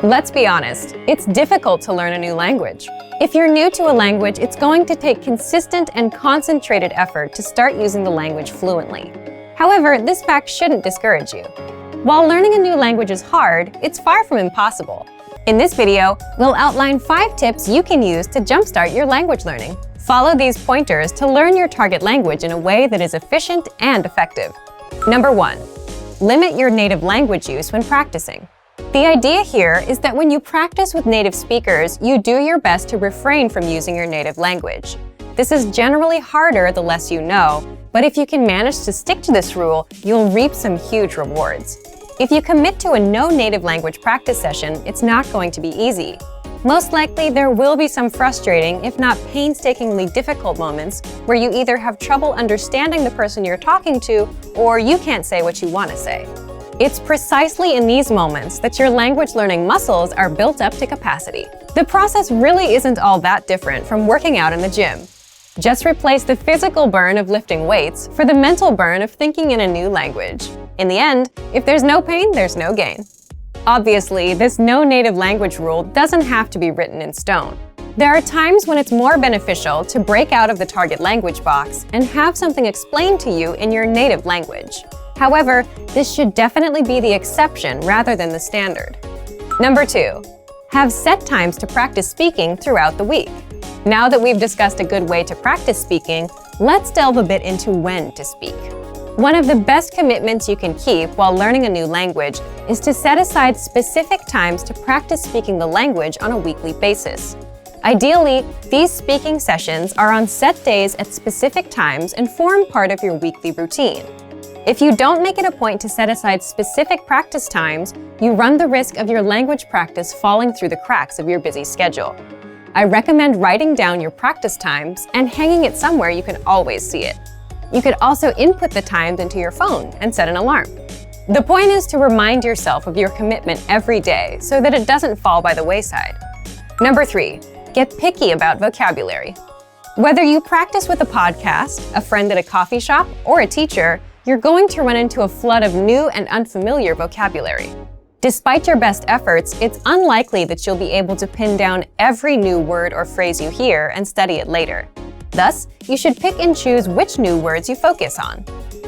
Let's be honest, it's difficult to learn a new language. If you're new to a language, it's going to take consistent and concentrated effort to start using the language fluently. However, this fact shouldn't discourage you. While learning a new language is hard, it's far from impossible. In this video, we'll outline 5 tips you can use to jumpstart your language learning. Follow these pointers to learn your target language in a way that is efficient and effective. Number 1. Limit your native language use when practicing. The idea here is that when you practice with native speakers, you do your best to refrain from using your native language. This is generally harder the less you know, but if you can manage to stick to this rule, you'll reap some huge rewards. If you commit to a no native language practice session, it's not going to be easy. Most likely, there will be some frustrating, if not painstakingly difficult moments where you either have trouble understanding the person you're talking to, or you can't say what you want to say. It's precisely in these moments that your language learning muscles are built up to capacity. The process really isn't all that different from working out in the gym. Just replace the physical burn of lifting weights for the mental burn of thinking in a new language. In the end, if there's no pain, there's no gain. Obviously, this no native language rule doesn't have to be written in stone. There are times when it's more beneficial to break out of the target language box and have something explained to you in your native language. However, this should definitely be the exception rather than the standard. Number 2. Have set times to practice speaking throughout the week. Now that we've discussed a good way to practice speaking, let's delve a bit into when to speak. One of the best commitments you can keep while learning a new language is to set aside specific times to practice speaking the language on a weekly basis. Ideally, these speaking sessions are on set days at specific times and form part of your weekly routine. If you don't make it a point to set aside specific practice times, you run the risk of your language practice falling through the cracks of your busy schedule. I recommend writing down your practice times and hanging it somewhere you can always see it. You could also input the times into your phone and set an alarm. The point is to remind yourself of your commitment every day so that it doesn't fall by the wayside. Number 3, get picky about vocabulary. Whether you practice with a podcast, a friend at a coffee shop, or a teacher, you're going to run into a flood of new and unfamiliar vocabulary. Despite your best efforts, it's unlikely that you'll be able to pin down every new word or phrase you hear and study it later. Thus, you should pick and choose which new words you focus on.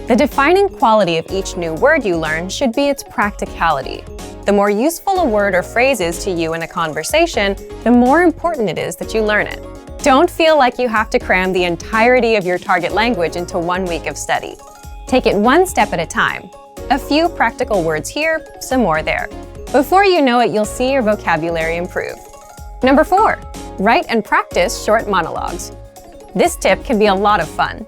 The defining quality of each new word you learn should be its practicality. The more useful a word or phrase is to you in a conversation, the more important it is that you learn it. Don't feel like you have to cram the entirety of your target language into 1 week of study. Take it one step at a time. A few practical words here, some more there. Before you know it, you'll see your vocabulary improve. Number 4, write and practice short monologues. This tip can be a lot of fun.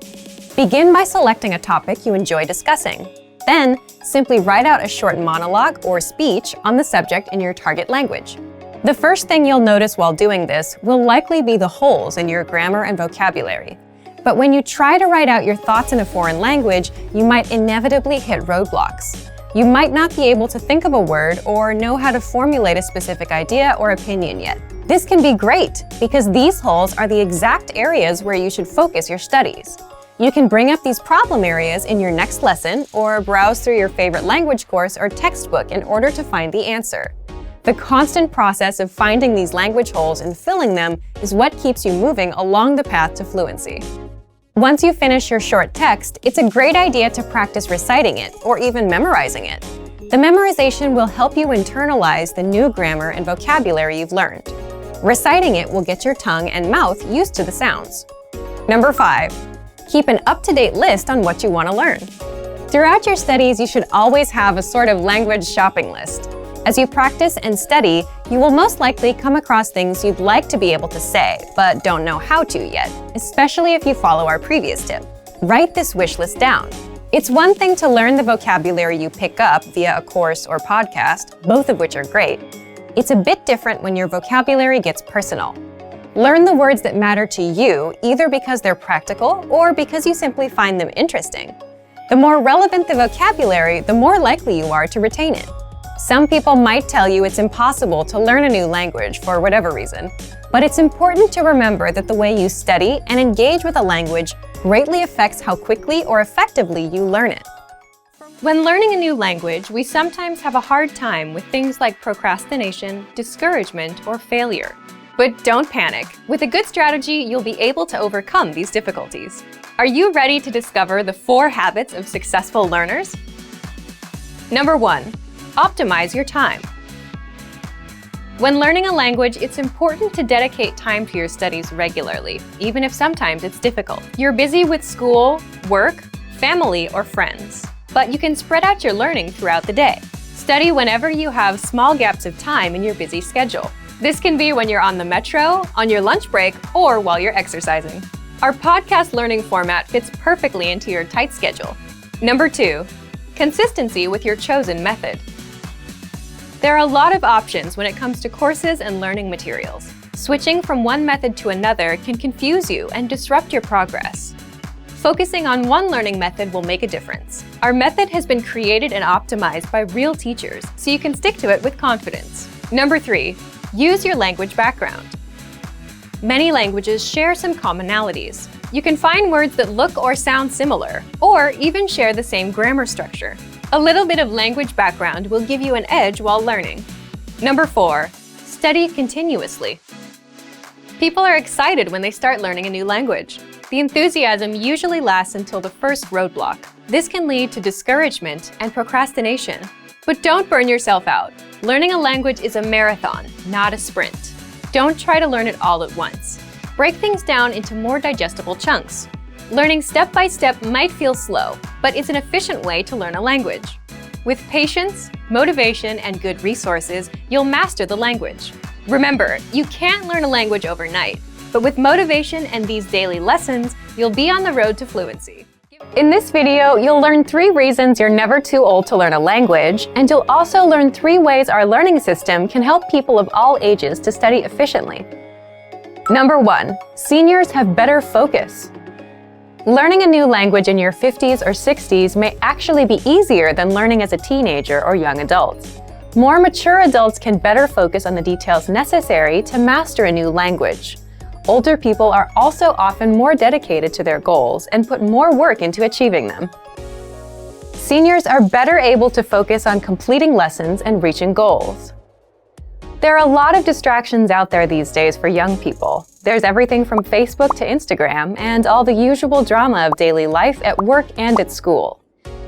Begin by selecting a topic you enjoy discussing. Then, simply write out a short monologue or speech on the subject in your target language. The first thing you'll notice while doing this will likely be the holes in your grammar and vocabulary. But when you try to write out your thoughts in a foreign language, you might inevitably hit roadblocks. You might not be able to think of a word or know how to formulate a specific idea or opinion yet. This can be great because these holes are the exact areas where you should focus your studies. You can bring up these problem areas in your next lesson or browse through your favorite language course or textbook in order to find the answer. The constant process of finding these language holes and filling them is what keeps you moving along the path to fluency. Once you finish your short text, it's a great idea to practice reciting it or even memorizing it. The memorization will help you internalize the new grammar and vocabulary you've learned. Reciting it will get your tongue and mouth used to the sounds. Number 5, keep an up-to-date list on what you want to learn. Throughout your studies, you should always have a sort of language shopping list. As you practice and study, you will most likely come across things you'd like to be able to say, but don't know how to yet, especially if you follow our previous tip. Write this wish list down. It's one thing to learn the vocabulary you pick up via a course or podcast, both of which are great. It's a bit different when your vocabulary gets personal. Learn the words that matter to you, either because they're practical or because you simply find them interesting. The more relevant the vocabulary, the more likely you are to retain it. Some people might tell you it's impossible to learn a new language for whatever reason, but it's important to remember that the way you study and engage with a language greatly affects how quickly or effectively you learn it. When learning a new language, we sometimes have a hard time with things like procrastination, discouragement, or failure. But don't panic. With a good strategy, you'll be able to overcome these difficulties. Are you ready to discover the 4 habits of successful learners? Number 1, optimize your time. When learning a language, it's important to dedicate time to your studies regularly, even if sometimes it's difficult. You're busy with school, work, family, or friends, but you can spread out your learning throughout the day. Study whenever you have small gaps of time in your busy schedule. This can be when you're on the metro, on your lunch break, or while you're exercising. Our podcast learning format fits perfectly into your tight schedule. Number 2, consistency with your chosen method. There are a lot of options when it comes to courses and learning materials. Switching from one method to another can confuse you and disrupt your progress. Focusing on one learning method will make a difference. Our method has been created and optimized by real teachers, so you can stick to it with confidence. Number 3, use your language background. Many languages share some commonalities. You can find words that look or sound similar, or even share the same grammar structure. A little bit of language background will give you an edge while learning. Number 4, study continuously. People are excited when they start learning a new language. The enthusiasm usually lasts until the first roadblock. This can lead to discouragement and procrastination. But don't burn yourself out. Learning a language is a marathon, not a sprint. Don't try to learn it all at once. Break things down into more digestible chunks. Learning step by step might feel slow, but it's an efficient way to learn a language. With patience, motivation, and good resources, you'll master the language. Remember, you can't learn a language overnight, but with motivation and these daily lessons, you'll be on the road to fluency. In this video, you'll learn 3 reasons you're never too old to learn a language, and you'll also learn 3 ways our learning system can help people of all ages to study efficiently. Number 1, seniors have better focus. Learning a new language in your 50s or 60s may actually be easier than learning as a teenager or young adult. More mature adults can better focus on the details necessary to master a new language. Older people are also often more dedicated to their goals and put more work into achieving them. Seniors are better able to focus on completing lessons and reaching goals. There are a lot of distractions out there these days for young people. There's everything from Facebook to Instagram and all the usual drama of daily life at work and at school.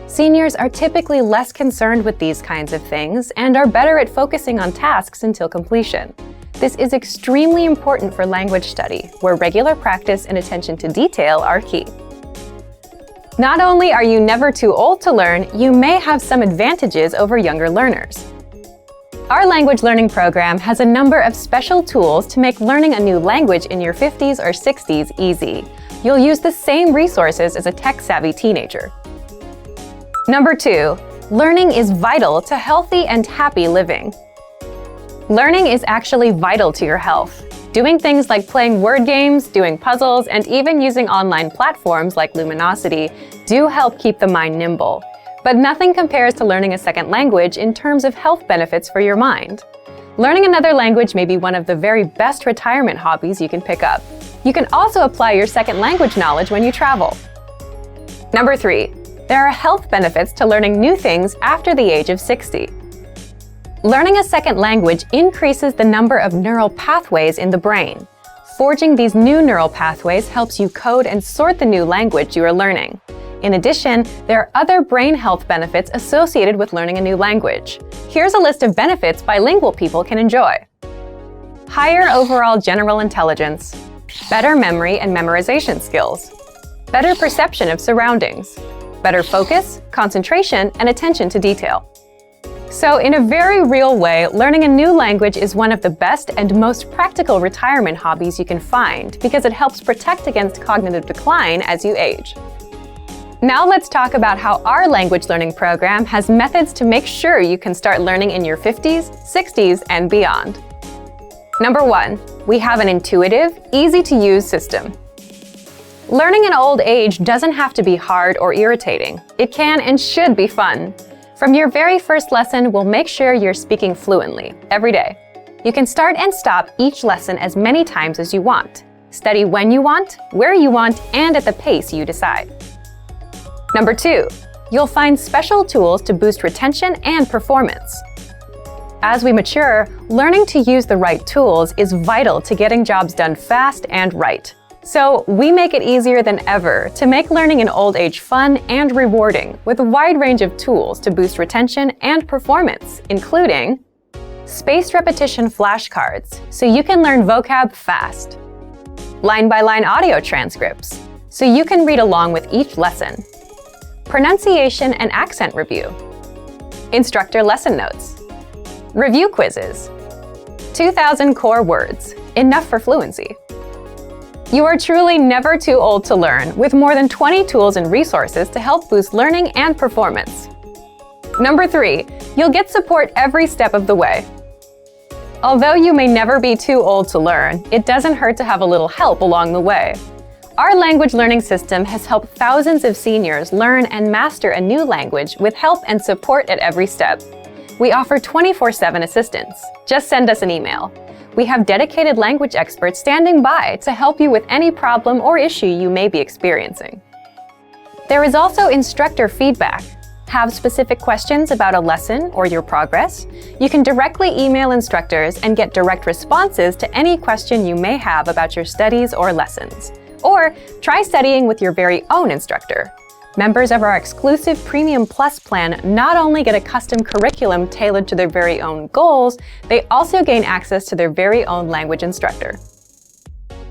Seniors are typically less concerned with these kinds of things and are better at focusing on tasks until completion. This is extremely important for language study, where regular practice and attention to detail are key. Not only are you never too old to learn, you may have some advantages over younger learners. Our language learning program has a number of special tools to make learning a new language in your 50s or 60s easy. You'll use the same resources as a tech-savvy teenager. Number 2, learning is vital to healthy and happy living. Learning is actually vital to your health. Doing things like playing word games, doing puzzles, and even using online platforms like Luminosity do help keep the mind nimble. But nothing compares to learning a second language in terms of health benefits for your mind. Learning another language may be one of the very best retirement hobbies you can pick up. You can also apply your second language knowledge when you travel. Number 3, there are health benefits to learning new things after the age of 60. Learning a second language increases the number of neural pathways in the brain. Forging these new neural pathways helps you code and sort the new language you are learning. In addition, there are other brain health benefits associated with learning a new language. Here's a list of benefits bilingual people can enjoy. Higher overall general intelligence, better memory and memorization skills, better perception of surroundings, better focus, concentration, and attention to detail. So in a very real way, learning a new language is one of the best and most practical retirement hobbies you can find because it helps protect against cognitive decline as you age. Now let's talk about how our language learning program has methods to make sure you can start learning in your 50s, 60s, and beyond. Number 1, we have an intuitive, easy-to-use system. Learning in old age doesn't have to be hard or irritating. It can and should be fun. From your very first lesson, we'll make sure you're speaking fluently every day. You can start and stop each lesson as many times as you want. Study when you want, where you want, and at the pace you decide. Number 2, you'll find special tools to boost retention and performance. As we mature, learning to use the right tools is vital to getting jobs done fast and right. So we make it easier than ever to make learning in old age fun and rewarding with a wide range of tools to boost retention and performance, including spaced repetition flashcards, so you can learn vocab fast. Line-by-line audio transcripts, so you can read along with each lesson. Pronunciation and accent review. Instructor lesson notes. Review quizzes. 2,000 core words, enough for fluency. You are truly never too old to learn, with more than 20 tools and resources to help boost learning and performance. Number 3, you'll get support every step of the way. Although you may never be too old to learn, it doesn't hurt to have a little help along the way. Our language learning system has helped thousands of seniors learn and master a new language with help and support at every step. We offer 24/7 assistance. Just send us an email. We have dedicated language experts standing by to help you with any problem or issue you may be experiencing. There is also instructor feedback. Have specific questions about a lesson or your progress? You can directly email instructors and get direct responses to any question you may have about your studies or lessons. Or try studying with your very own instructor. Members of our exclusive Premium Plus plan not only get a custom curriculum tailored to their very own goals, they also gain access to their very own language instructor.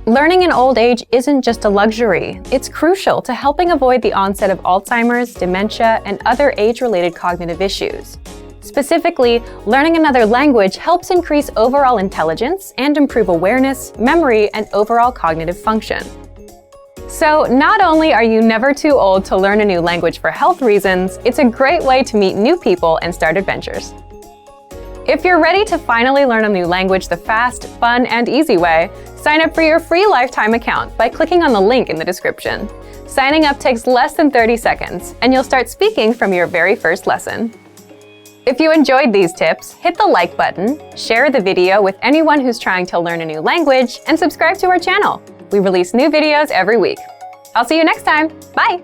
Learning in old age isn't just a luxury. It's crucial to helping avoid the onset of Alzheimer's, dementia, and other age-related cognitive issues. Specifically, learning another language helps increase overall intelligence and improve awareness, memory, and overall cognitive function. So not only are you never too old to learn a new language for health reasons, it's a great way to meet new people and start adventures. If you're ready to finally learn a new language the fast, fun, and easy way, sign up for your free lifetime account by clicking on the link in the description. Signing up takes less than 30 seconds, and you'll start speaking from your very first lesson. If you enjoyed these tips, hit the like button, share the video with anyone who's trying to learn a new language, and subscribe to our channel. We release new videos every week. I'll see you next time. Bye!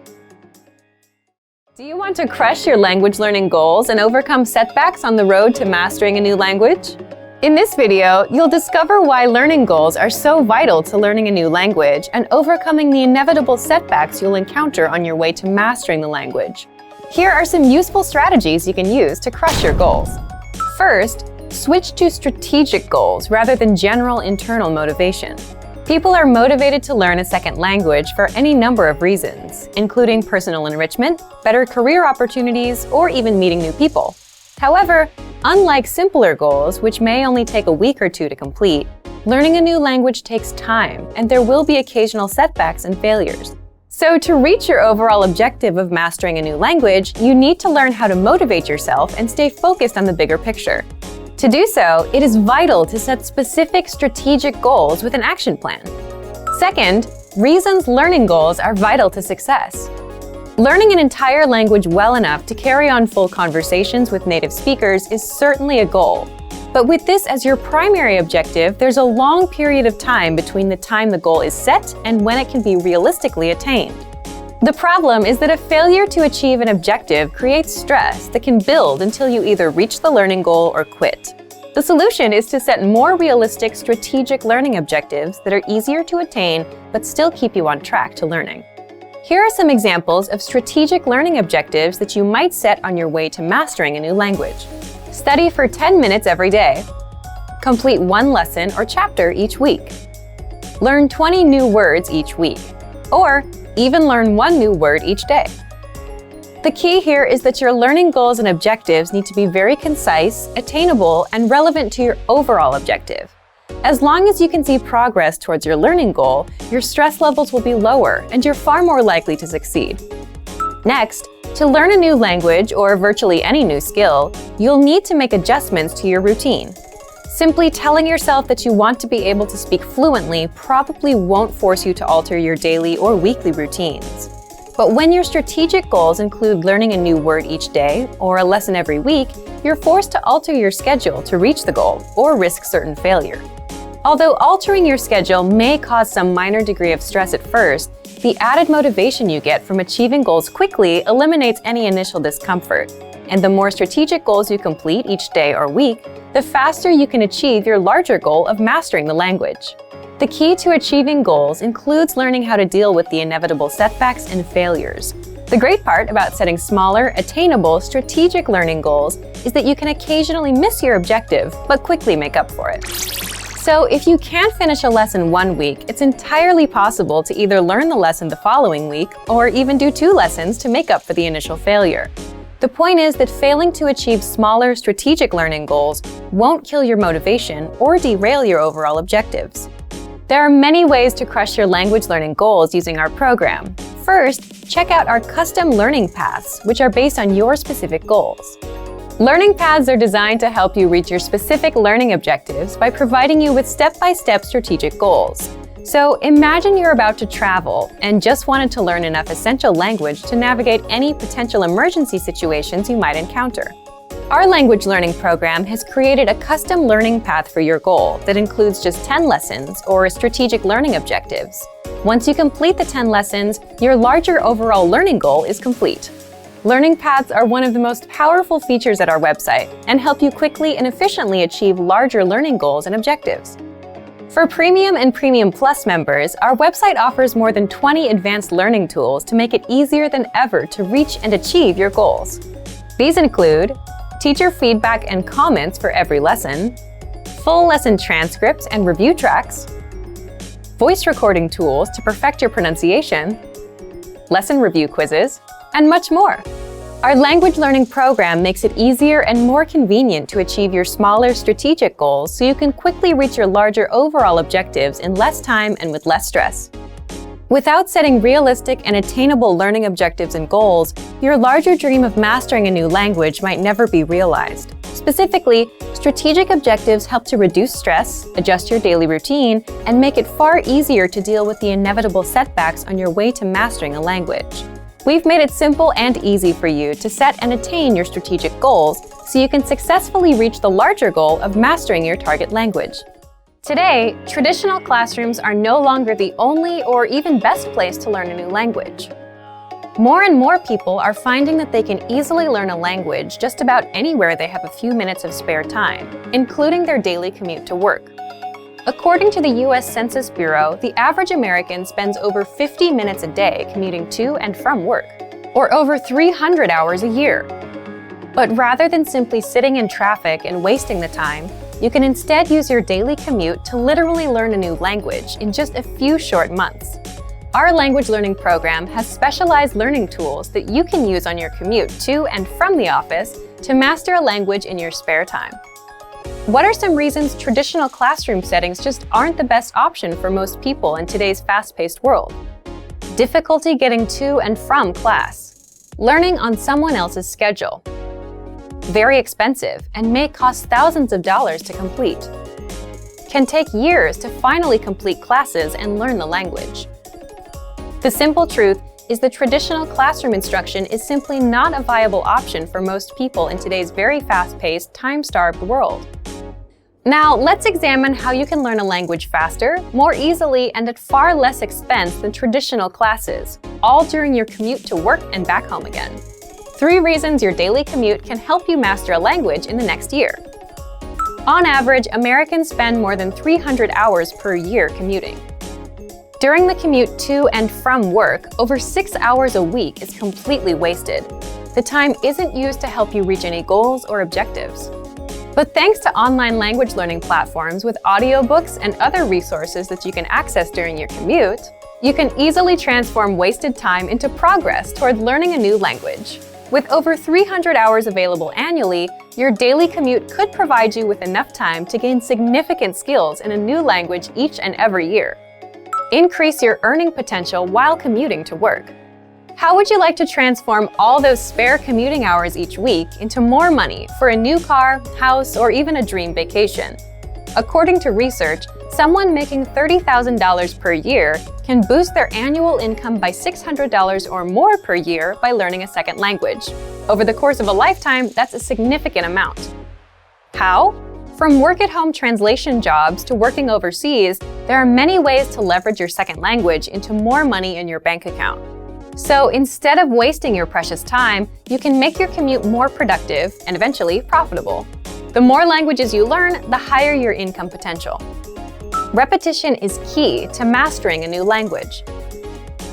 Do you want to crush your language learning goals and overcome setbacks on the road to mastering a new language? In this video, you'll discover why learning goals are so vital to learning a new language and overcoming the inevitable setbacks you'll encounter on your way to mastering the language. Here are some useful strategies you can use to crush your goals. First, switch to strategic goals rather than general internal motivation. People are motivated to learn a second language for any number of reasons, including personal enrichment, better career opportunities, or even meeting new people. However, unlike simpler goals, which may only take a week or two to complete, learning a new language takes time, and there will be occasional setbacks and failures. So to reach your overall objective of mastering a new language, you need to learn how to motivate yourself and stay focused on the bigger picture. To do so, it is vital to set specific strategic goals with an action plan. Second, reasons learning goals are vital to success. Learning an entire language well enough to carry on full conversations with native speakers is certainly a goal. But with this as your primary objective, there's a long period of time between the time the goal is set and when it can be realistically attained. The problem is that a failure to achieve an objective creates stress that can build until you either reach the learning goal or quit. The solution is to set more realistic strategic learning objectives that are easier to attain but still keep you on track to learning. Here are some examples of strategic learning objectives that you might set on your way to mastering a new language. Study for 10 minutes every day. Complete one lesson or chapter each week. Learn 20 new words each week. Or even learn one new word each day. The key here is that your learning goals and objectives need to be very concise, attainable, and relevant to your overall objective. As long as you can see progress towards your learning goal, your stress levels will be lower and you're far more likely to succeed. Next, to learn a new language or virtually any new skill, you'll need to make adjustments to your routine. Simply telling yourself that you want to be able to speak fluently probably won't force you to alter your daily or weekly routines. But when your strategic goals include learning a new word each day or a lesson every week, you're forced to alter your schedule to reach the goal or risk certain failure. Although altering your schedule may cause some minor degree of stress at first, The added motivation you get from achieving goals quickly eliminates any initial discomfort. And the more strategic goals you complete each day or week, the faster you can achieve your larger goal of mastering the language. The key to achieving goals includes learning how to deal with the inevitable setbacks and failures. The great part about setting smaller, attainable, strategic learning goals is that you can occasionally miss your objective, but quickly make up for it. So if you can't finish a lesson one week, it's entirely possible to either learn the lesson the following week or even do 2 lessons to make up for the initial failure. The point is that failing to achieve smaller, strategic learning goals won't kill your motivation or derail your overall objectives. There are many ways to crush your language learning goals using our program. First, check out our custom learning paths, which are based on your specific goals. Learning paths are designed to help you reach your specific learning objectives by providing you with step-by-step strategic goals. So imagine you're about to travel and just wanted to learn enough essential language to navigate any potential emergency situations you might encounter. Our language learning program has created a custom learning path for your goal that includes just 10 lessons or strategic learning objectives. Once you complete the 10 lessons, your larger overall learning goal is complete. Learning paths are one of the most powerful features at our website and help you quickly and efficiently achieve larger learning goals and objectives. For Premium and Premium Plus members, our website offers more than 20 advanced learning tools to make it easier than ever to reach and achieve your goals. These include teacher feedback and comments for every lesson, full lesson transcripts and review tracks, voice recording tools to perfect your pronunciation, lesson review quizzes, and much more. Our language learning program makes it easier and more convenient to achieve your smaller strategic goals so you can quickly reach your larger overall objectives in less time and with less stress. Without setting realistic and attainable learning objectives and goals, your larger dream of mastering a new language might never be realized. Specifically, strategic objectives help to reduce stress, adjust your daily routine, and make it far easier to deal with the inevitable setbacks on your way to mastering a language. We've made it simple and easy for you to set and attain your strategic goals so you can successfully reach the larger goal of mastering your target language. Today, traditional classrooms are no longer the only or even best place to learn a new language. More and more people are finding that they can easily learn a language just about anywhere they have a few minutes of spare time, including their daily commute to work. According to the U.S. Census Bureau, the average American spends over 50 minutes a day commuting to and from work, or over 300 hours a year. But rather than simply sitting in traffic and wasting the time, you can instead use your daily commute to literally learn a new language in just a few short months. Our language learning program has specialized learning tools that you can use on your commute to and from the office to master a language in your spare time. What are some reasons traditional classroom settings just aren't the best option for most people in today's fast-paced world? Difficulty getting to and from class. Learning on someone else's schedule. Very expensive and may cost thousands of dollars to complete. Can take years to finally complete classes and learn the language. The simple truth is that traditional classroom instruction is simply not a viable option for most people in today's very fast-paced, time-starved world. Now, let's examine how you can learn a language faster, more easily, and at far less expense than traditional classes, all during your commute to work and back home again. 3 reasons your daily commute can help you master a language in the next year. On average, Americans spend more than 300 hours per year commuting. During the commute to and from work, over 6 hours a week is completely wasted. The time isn't used to help you reach any goals or objectives. But thanks to online language learning platforms with audiobooks and other resources that you can access during your commute, you can easily transform wasted time into progress toward learning a new language. With over 300 hours available annually, your daily commute could provide you with enough time to gain significant skills in a new language each and every year. Increase your earning potential while commuting to work. How would you like to transform all those spare commuting hours each week into more money for a new car, house, or even a dream vacation? According to research, someone making $30,000 per year can boost their annual income by $600 or more per year by learning a second language. Over the course of a lifetime, that's a significant amount. How? From work-at-home translation jobs to working overseas, there are many ways to leverage your second language into more money in your bank account. So instead of wasting your precious time, you can make your commute more productive and eventually profitable. The more languages you learn, the higher your income potential. Repetition is key to mastering a new language.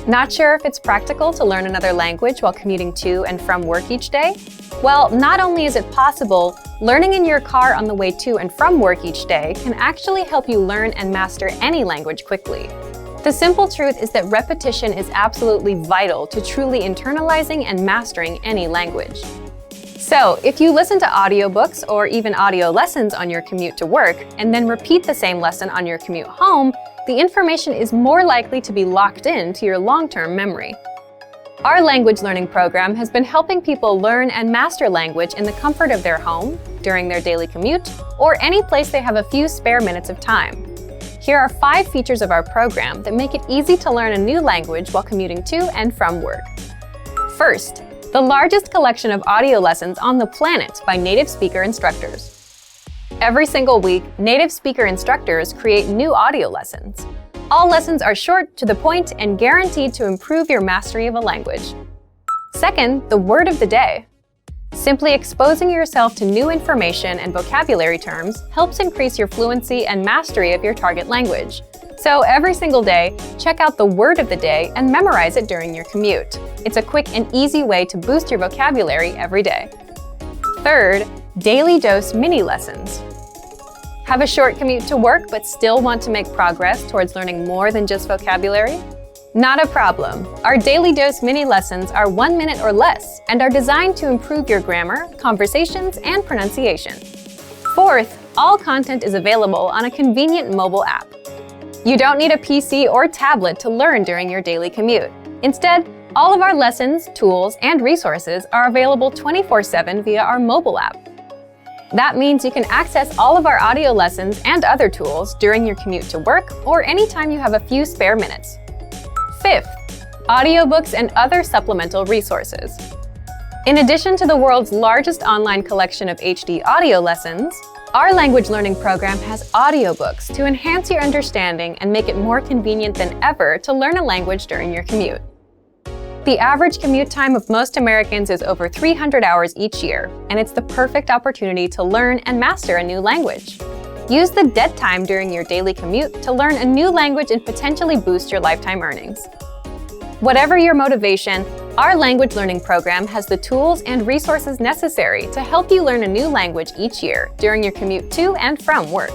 Not sure if it's practical to learn another language while commuting to and from work each day? Well, not only is it possible, learning in your car on the way to and from work each day can actually help you learn and master any language quickly. The simple truth is that repetition is absolutely vital to truly internalizing and mastering any language. So, if you listen to audiobooks or even audio lessons on your commute to work, and then repeat the same lesson on your commute home, the information is more likely to be locked into your long-term memory. Our language learning program has been helping people learn and master language in the comfort of their home, during their daily commute, or any place they have a few spare minutes of time. Here are 5 features of our program that make it easy to learn a new language while commuting to and from work. First, the largest collection of audio lessons on the planet by native speaker instructors. Every single week, native speaker instructors create new audio lessons. All lessons are short, to the point, and guaranteed to improve your mastery of a language. Second, the word of the day. Simply exposing yourself to new information and vocabulary terms helps increase your fluency and mastery of your target language. So every single day, check out the word of the day and memorize it during your commute. It's a quick and easy way to boost your vocabulary every day. Third, daily dose mini lessons. Have a short commute to work but still want to make progress towards learning more than just vocabulary? Not a problem. Our daily dose mini lessons are 1 minute or less and are designed to improve your grammar, conversations, and pronunciation. Fourth, all content is available on a convenient mobile app. You don't need a PC or tablet to learn during your daily commute. Instead, all of our lessons, tools, and resources are available 24/7 via our mobile app. That means you can access all of our audio lessons and other tools during your commute to work or anytime you have a few spare minutes. Fifth, audiobooks and other supplemental resources. In addition to the world's largest online collection of HD audio lessons, our language learning program has audiobooks to enhance your understanding and make it more convenient than ever to learn a language during your commute. The average commute time of most Americans is over 300 hours each year, and it's the perfect opportunity to learn and master a new language. Use the dead time during your daily commute to learn a new language and potentially boost your lifetime earnings. Whatever your motivation, our language learning program has the tools and resources necessary to help you learn a new language each year during your commute to and from work.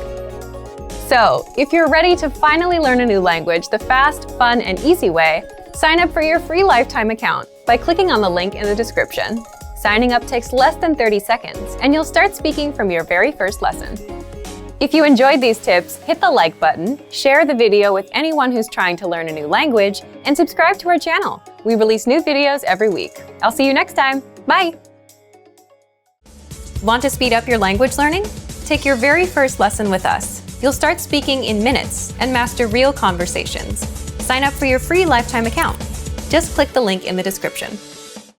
So, if you're ready to finally learn a new language the fast, fun, and easy way, sign up for your free lifetime account by clicking on the link in the description. Signing up takes less than 30 seconds, and you'll start speaking from your very first lesson. If you enjoyed these tips, hit the like button, share the video with anyone who's trying to learn a new language, and subscribe to our channel. We release new videos every week. I'll see you next time. Bye! Want to speed up your language learning? Take your very first lesson with us. You'll start speaking in minutes and master real conversations. Sign up for your free lifetime account. Just click the link in the description.